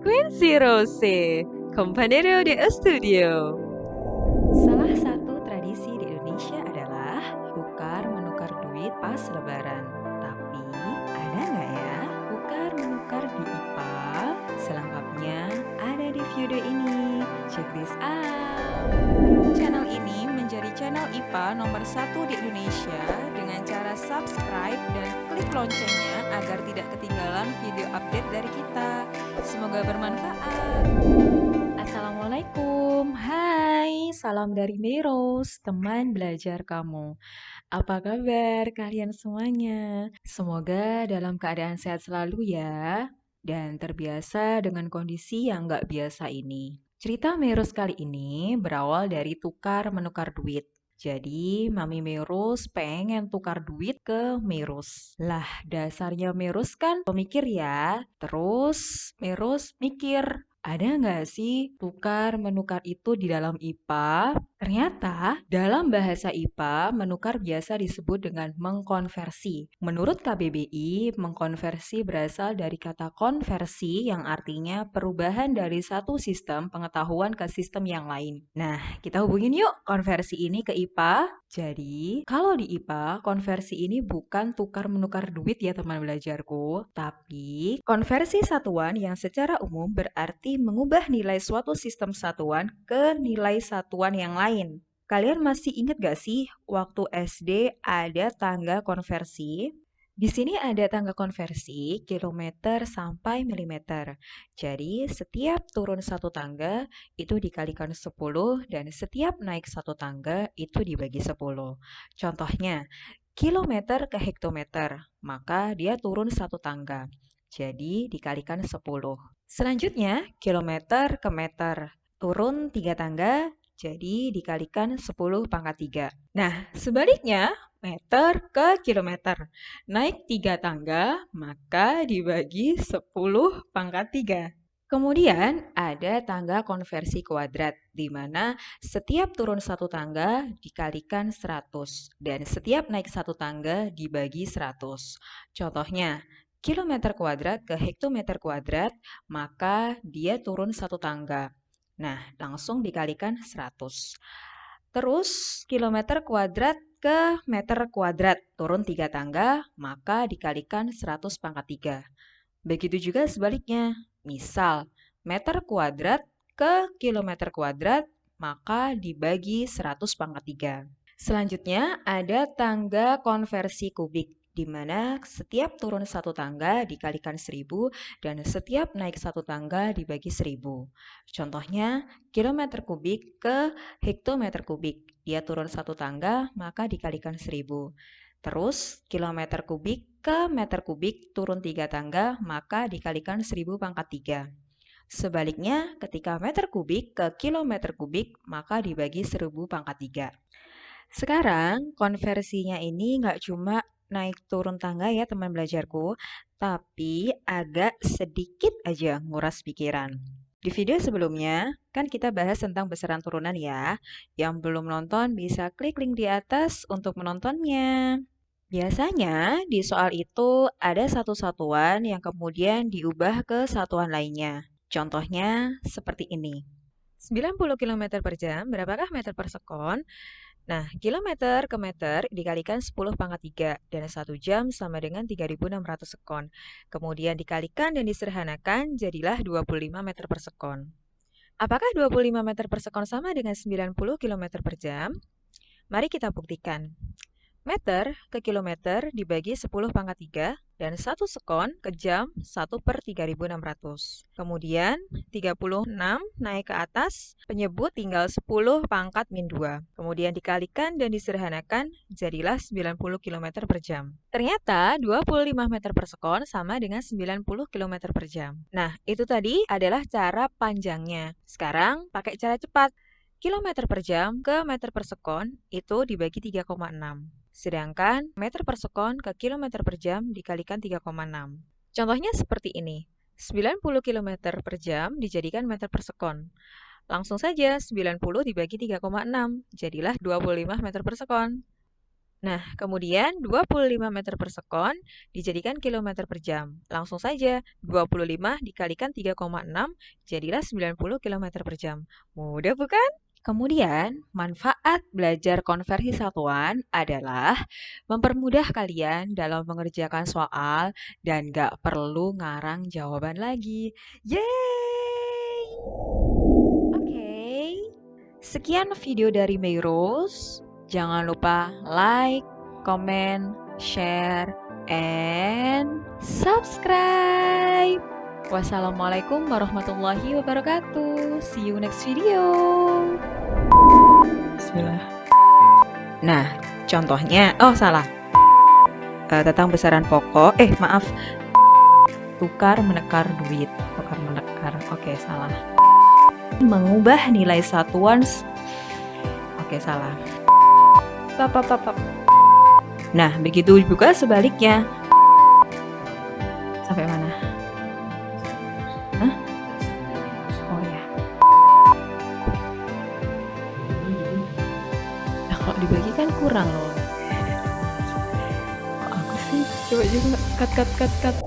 Quincy Rose, Compañero de Estudio. Salah satu tradisi di Indonesia adalah tukar-menukar duit pas lebaran. Tapi ada nggak ya tukar-menukar di IPA? Selengkapnya ada di video ini. Check this out. Channel ini menjadi channel IPA nomor 1 di Indonesia dengan cara subscribe dan klik loncengnya agar tidak ketinggalan video update dari kita. Semoga bermanfaat. Assalamualaikum, hai, salam dari Meros, teman belajar kamu. Apa kabar kalian semuanya? Semoga dalam keadaan sehat selalu ya, dan terbiasa dengan kondisi yang nggak biasa ini. Cerita Meros kali ini berawal dari tukar-menukar duit. Jadi, Mami Meros pengen tukar duit ke Meros. Lah, dasarnya Meros kan pemikir ya. Terus, Meros mikir, ada nggak sih tukar-menukar itu di dalam IPA? Ternyata, dalam bahasa IPA, menukar biasa disebut dengan mengkonversi. Menurut KBBI, mengkonversi berasal dari kata konversi yang artinya perubahan dari satu sistem pengetahuan ke sistem yang lain. Nah, kita hubungin yuk konversi ini ke IPA. Jadi, kalau di IPA, konversi ini bukan tukar-menukar duit ya teman belajarku, tapi konversi satuan yang secara umum berarti mengubah nilai suatu sistem satuan ke nilai satuan yang lain. Kalian masih ingat gak sih waktu SD ada tangga konversi? Di sini ada tangga konversi kilometer sampai milimeter. Jadi setiap turun satu tangga itu dikalikan 10 dan setiap naik satu tangga itu dibagi 10. Contohnya, kilometer ke hektometer, maka dia turun satu tangga. Jadi dikalikan 10. Selanjutnya, kilometer ke meter, turun 3 tangga, jadi dikalikan 10 pangkat 3. Nah, sebaliknya, meter ke kilometer. Naik 3 tangga, maka dibagi 10 pangkat 3. Kemudian ada tangga konversi kuadrat, di mana setiap turun satu tangga dikalikan 100, dan setiap naik satu tangga dibagi 100. Contohnya, kilometer kuadrat ke hektometer kuadrat, maka dia turun satu tangga. Nah, langsung dikalikan 100. Terus, kilometer kuadrat ke meter kuadrat, turun 3 tangga, maka dikalikan 100 pangkat 3. Begitu juga sebaliknya. Misal, meter kuadrat ke kilometer kuadrat, maka dibagi 100 pangkat 3. Selanjutnya, ada tangga konversi kubik, di mana setiap turun satu tangga dikalikan 1000 dan setiap naik satu tangga dibagi 1000. Contohnya, kilometer kubik ke hektometer kubik. Dia turun satu tangga, maka dikalikan 1000. Terus, kilometer kubik ke meter kubik turun 3 tangga, maka dikalikan 1000 pangkat 3. Sebaliknya, ketika meter kubik ke kilometer kubik, maka dibagi 1000 pangkat 3. Sekarang, konversinya ini nggak cuma naik turun tangga ya teman belajarku, tapi agak sedikit aja nguras pikiran. Di video sebelumnya, kan kita bahas tentang besaran turunan ya. Yang belum nonton bisa klik link di atas untuk menontonnya. Biasanya di soal itu ada satu satuan yang kemudian diubah ke satuan lainnya. Contohnya seperti ini. 90 km per jam, berapakah meter per sekon? Nah, kilometer ke meter dikalikan 10 pangkat 3 dan 1 jam sama dengan 3600 sekon. Kemudian dikalikan dan disederhanakan jadilah 25 meter per sekon. Apakah 25 meter per sekon sama dengan 90 km per jam? Mari kita buktikan. Meter ke kilometer dibagi 10 pangkat 3 dan 1 sekon ke jam 1 per 3600. Kemudian 36 naik ke atas, penyebut tinggal 10 pangkat min 2. Kemudian dikalikan dan disederhanakan jadilah 90 km per jam. Ternyata 25 meter per sekon sama dengan 90 km per jam. Nah, itu tadi adalah cara panjangnya. Sekarang pakai cara cepat. Kilometer per jam ke meter per sekon itu dibagi 3,6. Sedangkan meter per sekon ke kilometer per jam dikalikan 3,6. Contohnya seperti ini. 90 km per jam dijadikan meter per sekon. Langsung saja 90 dibagi 3,6, jadilah 25 meter per sekon. Nah, kemudian 25 meter per sekon dijadikan kilometer per jam. Langsung saja, 25 dikalikan 3,6 jadilah 90 kilometer per jam. Mudah bukan? Kemudian, manfaat belajar konversi satuan adalah mempermudah kalian dalam mengerjakan soal dan gak perlu ngarang jawaban lagi. Yeay! Oke, sekian video dari Meirose. Jangan lupa like, comment, share, and subscribe. Wassalamualaikum warahmatullahi wabarakatuh. See you next video. Bismillah. Nah, contohnya, oh salah. Tentang besaran pokok, maaf. Tukar menekar duit. Tukar menekar, oke salah. Mengubah nilai satuan, oke salah. Nah, begitu juga sebaliknya. Sampai mana? Hah? Oh ya. Nah, kalau dibagi kan kurang loh. Kok aku sih? Coba juga cut.